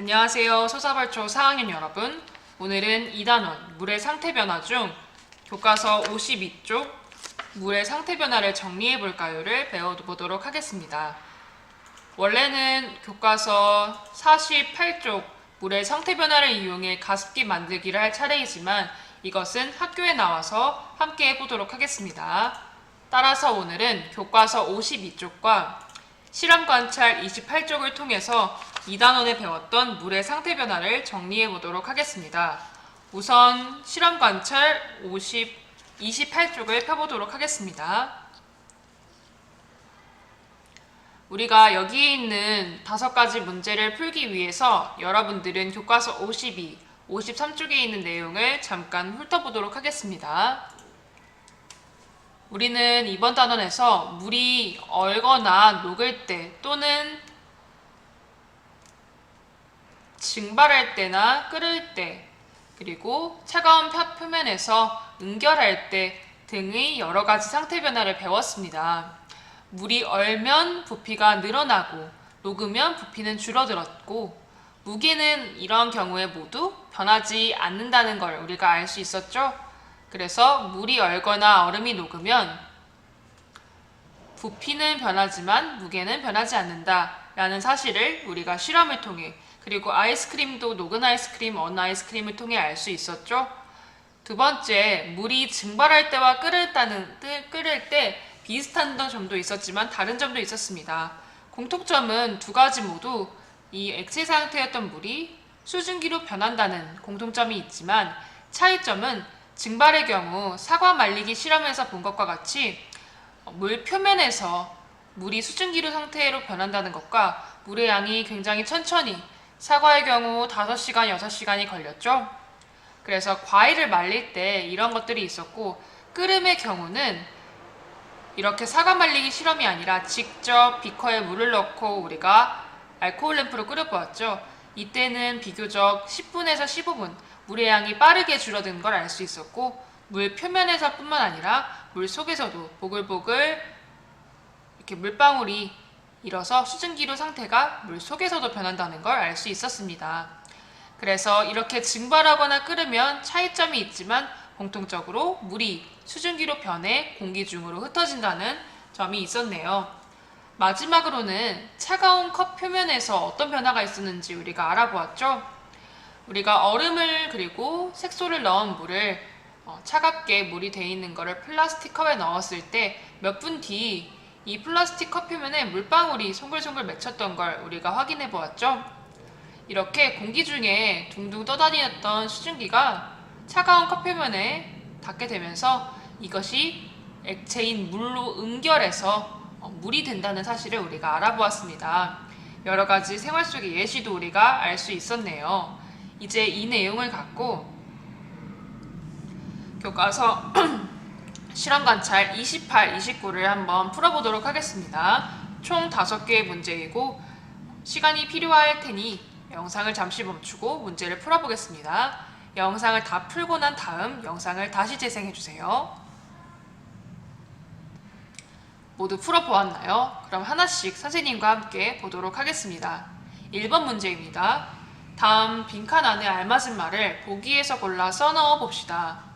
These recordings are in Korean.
안녕하세요. 소사발초 4학년 여러분. 오늘은 2단원 물의 상태 변화 중 교과서 52쪽 물의 상태 변화를 정리해 볼까요를 배워보도록 하겠습니다. 원래는 교과서 48쪽 물의 상태 변화를 이용해 가습기 만들기를 할 차례이지만 이것은 학교에 나와서 함께 해보도록 하겠습니다. 따라서 오늘은 교과서 52쪽과 실험 관찰 28쪽을 통해서 2단원에 배웠던 물의 상태 변화를 정리해 보도록 하겠습니다. 우선 실험 관찰 28쪽을 펴보도록 하겠습니다. 우리가 여기에 있는 5가지 문제를 풀기 위해서 여러분들은 교과서 52, 53쪽에 있는 내용을 잠깐 훑어보도록 하겠습니다. 우리는 이번 단원에서 물이 얼거나 녹을 때 또는 증발할 때나 끓을 때 그리고 차가운 표면에서 응결할 때 등의 여러 가지 상태 변화를 배웠습니다. 물이 얼면 부피가 늘어나고 녹으면 부피는 줄어들었고 무게는 이런 경우에 모두 변하지 않는다는 걸 우리가 알 수 있었죠? 그래서 물이 얼거나 얼음이 녹으면 부피는 변하지만 무게는 변하지 않는다 라는 사실을 우리가 실험을 통해 그리고 아이스크림도 녹은 아이스크림, 얼은 아이스크림을 통해 알 수 있었죠. 두 번째, 물이 증발할 때와 끓을 때 비슷한 점도 있었지만 다른 점도 있었습니다. 공통점은 두 가지 모두 이 액체 상태였던 물이 수증기로 변한다는 공통점이 있지만 차이점은 증발의 경우 사과 말리기 실험에서 본 것과 같이 물 표면에서 물이 수증기로 상태로 변한다는 것과 물의 양이 굉장히 천천히 사과의 경우 5시간, 6시간이 걸렸죠. 그래서 과일을 말릴 때 이런 것들이 있었고 끓음의 경우는 이렇게 사과 말리기 실험이 아니라 직접 비커에 물을 넣고 우리가 알코올 램프로 끓여보았죠. 이때는 비교적 10분에서 15분 물의 양이 빠르게 줄어든 걸 알 수 있었고 물 표면에서 뿐만 아니라 물 속에서도 보글보글 이렇게 물방울이 일어서 수증기로 상태가 물 속에서도 변한다는 걸 알 수 있었습니다. 그래서 이렇게 증발하거나 끓으면 차이점이 있지만 공통적으로 물이 수증기로 변해 공기 중으로 흩어진다는 점이 있었네요. 마지막으로는 차가운 컵 표면에서 어떤 변화가 있었는지 우리가 알아보았죠. 우리가 얼음을 그리고 색소를 넣은 물을 차갑게 물이 돼 있는 것을 플라스틱 컵에 넣었을 때 몇 분 뒤 이 플라스틱 컵 표면에 물방울이 송글송글 맺혔던 걸 우리가 확인해 보았죠. 이렇게 공기 중에 둥둥 떠다녔던 수증기가 차가운 컵 표면에 닿게 되면서 이것이 액체인 물로 응결해서 물이 된다는 사실을 우리가 알아보았습니다. 여러 가지 생활 속의 예시도 우리가 알 수 있었네요. 이제 이 내용을 갖고 교과서 실험관찰 28, 29를 한번 풀어보도록 하겠습니다. 총 5개의 문제이고 시간이 필요할 테니 영상을 잠시 멈추고 문제를 풀어보겠습니다. 영상을 다 풀고 난 다음 영상을 다시 재생해주세요. 모두 풀어보았나요? 그럼 하나씩 선생님과 함께 보도록 하겠습니다. 1번 문제입니다. 다음 빈칸 안에 알맞은 말을 보기에서 골라 써넣어 봅시다.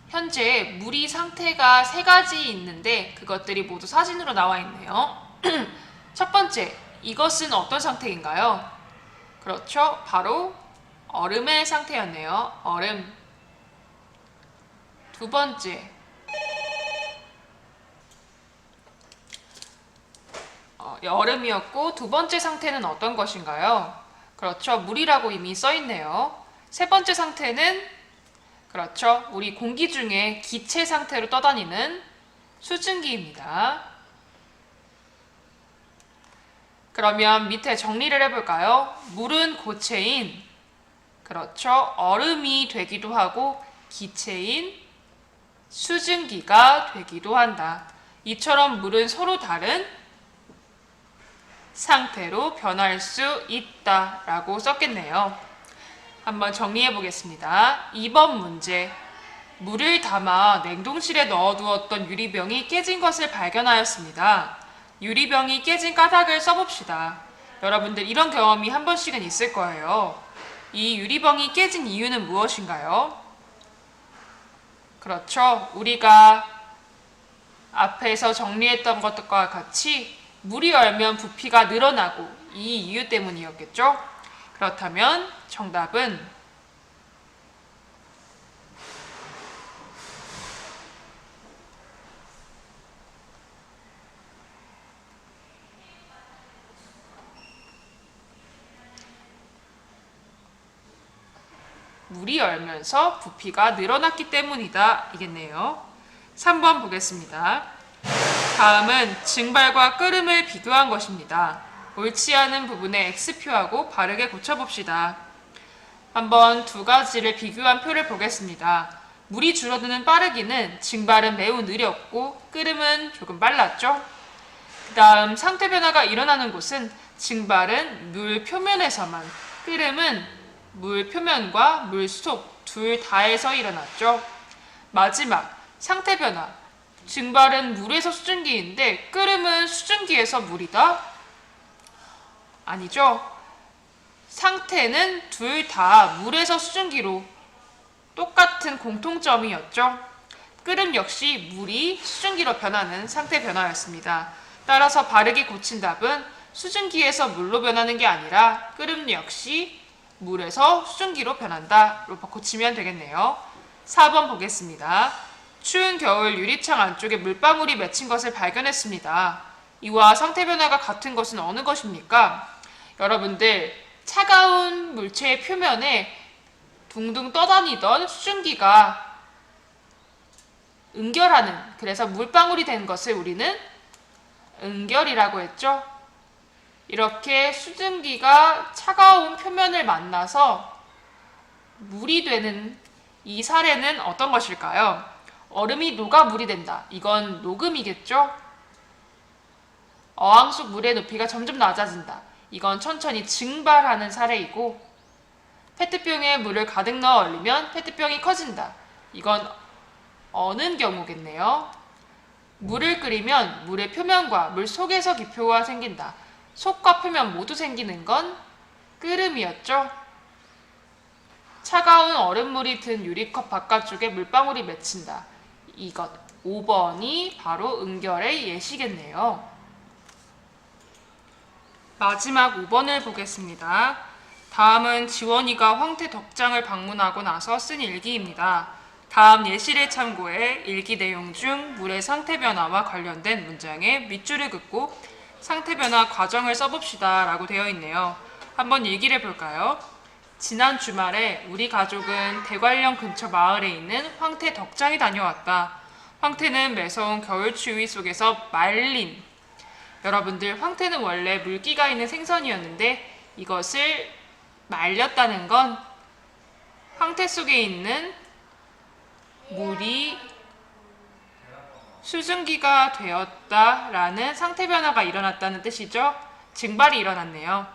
현재 물이 상태가 3가지 있는데 그것들이 모두 사진으로 나와 있네요. 첫 번째, 이것은 어떤 상태인가요? 그렇죠. 바로 얼음의 상태였네요. 얼음. 두 번째, 얼음이었고 두 번째 상태는 어떤 것인가요? 그렇죠. 물이라고 이미 써있네요. 세 번째 상태는 그렇죠. 우리 공기 중에 기체 상태로 떠다니는 수증기입니다. 그러면 밑에 정리를 해볼까요? 물은 고체인 그렇죠. 얼음이 되기도 하고 기체인 수증기가 되기도 한다. 이처럼 물은 서로 다른 상태로 변할 수 있다 라고 썼겠네요. 한번 정리해 보겠습니다. 2번 문제. 물을 담아 냉동실에 넣어두었던 유리병이 깨진 것을 발견하였습니다. 유리병이 깨진 까닭을 써봅시다. 여러분들 이런 경험이 한 번씩은 있을 거예요. 이 유리병이 깨진 이유는 무엇인가요? 그렇죠. 우리가 앞에서 정리했던 것과 같이 물이 얼면 부피가 늘어나고 이 이유 때문이었겠죠? 그렇다면 정답은 물이 얼면서 부피가 늘어났기 때문이다 이겠네요. 3번 보겠습니다. 다음은 증발과 끓음을 비교한 것입니다. 옳지 않은 부분에 X표하고 바르게 고쳐봅시다. 한번 두 가지를 비교한 표를 보겠습니다. 물이 줄어드는 빠르기는 증발은 매우 느렸고 끓음은 조금 빨랐죠. 그 다음 상태 변화가 일어나는 곳은 증발은 물 표면에서만, 끓음은 물 표면과 물 속 둘 다에서 일어났죠. 마지막 상태 변화. 증발은 물에서 수증기인데 끓음은 수증기에서 물이다? 아니죠. 상태는 둘 다 물에서 수증기로 똑같은 공통점이었죠. 끓음 역시 물이 수증기로 변하는 상태 변화였습니다. 따라서 바르게 고친 답은 수증기에서 물로 변하는 게 아니라 끓음 역시 물에서 수증기로 변한다. 로 고치면 되겠네요. 4번 보겠습니다. 추운 겨울 유리창 안쪽에 물방울이 맺힌 것을 발견했습니다. 이와 상태 변화가 같은 것은 어느 것입니까? 여러분들 차가운 물체의 표면에 둥둥 떠다니던 수증기가 응결하는, 그래서 물방울이 된 것을 우리는 응결이라고 했죠. 이렇게 수증기가 차가운 표면을 만나서 물이 되는 이 사례는 어떤 것일까요? 얼음이 녹아 물이 된다. 이건 녹음이겠죠? 어항 속 물의 높이가 점점 낮아진다. 이건 천천히 증발하는 사례이고, 페트병에 물을 가득 넣어 얼리면 페트병이 커진다. 이건 어는 경우겠네요. 물을 끓이면 물의 표면과 물 속에서 기표가 생긴다. 속과 표면 모두 생기는 건 끓음이었죠. 차가운 얼음물이 든 유리컵 바깥쪽에 물방울이 맺힌다. 이것 5번이 바로 응결의 예시겠네요. 마지막 5번을 보겠습니다. 다음은 지원이가 황태 덕장을 방문하고 나서 쓴 일기입니다. 다음 예시를 참고해 일기 내용 중 물의 상태 변화와 관련된 문장의 밑줄을 긋고 상태 변화 과정을 써봅시다 라고 되어 있네요. 한번 일기를 볼까요? 지난 주말에 우리 가족은 대관령 근처 마을에 있는 황태 덕장에 다녀왔다. 황태는 매서운 겨울 추위 속에서 말린, 여러분들 황태는 원래 물기가 있는 생선이었는데 이것을 말렸다는 건 황태 속에 있는 물이 수증기가 되었다라는 상태 변화가 일어났다는 뜻이죠. 증발이 일어났네요.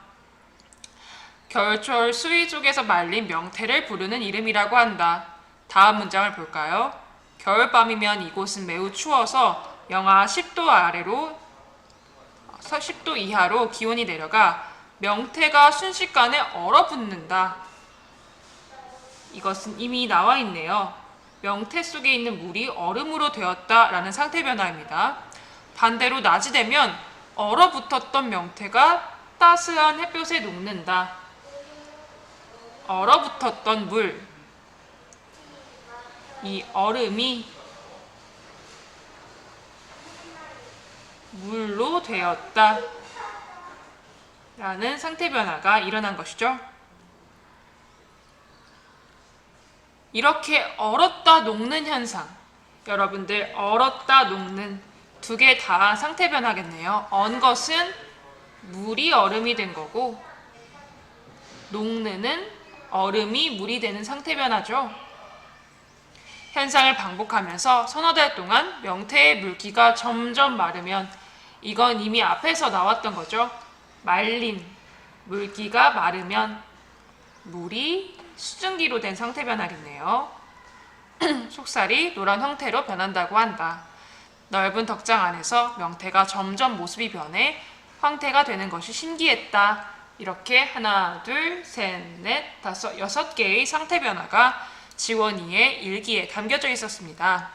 겨울철 수위 쪽에서 말린 명태를 부르는 이름이라고 한다. 다음 문장을 볼까요? 겨울밤이면 이곳은 매우 추워서 영하 10도 아래로 10도 이하로 기온이 내려가 명태가 순식간에 얼어붙는다. 이것은 이미 나와 있네요. 명태 속에 있는 물이 얼음으로 되었다라는 상태 변화입니다. 반대로 낮이 되면 얼어붙었던 명태가 따스한 햇볕에 녹는다. 얼어붙었던 물, 이 얼음이 물로 되었다 라는 상태 변화가 일어난 것이죠. 이렇게 얼었다 녹는 현상, 여러분들 얼었다 녹는 두 개 다 상태 변화겠네요. 언 것은 물이 얼음이 된 거고, 녹는은 얼음이 물이 되는 상태 변화죠. 현상을 반복하면서 서너 달 동안 명태의 물기가 점점 마르면, 이건 이미 앞에서 나왔던 거죠. 말린 물기가 마르면 물이 수증기로 된 상태 변화겠네요. 속살이 노란 황태로 변한다고 한다. 넓은 덕장 안에서 명태가 점점 모습이 변해 황태가 되는 것이 신기했다. 이렇게 하나, 둘, 셋, 넷, 다섯, 6개의 상태 변화가 지원이의 일기에 담겨져 있었습니다.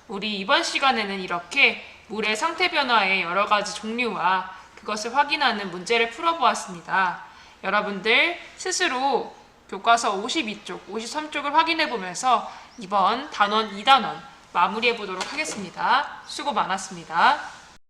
우리 이번 시간에는 이렇게 물의 상태 변화의 여러 가지 종류와 그것을 확인하는 문제를 풀어보았습니다. 여러분들 스스로 교과서 52쪽, 53쪽을 확인해 보면서 이번 단원 2단원 마무리해 보도록 하겠습니다. 수고 많았습니다.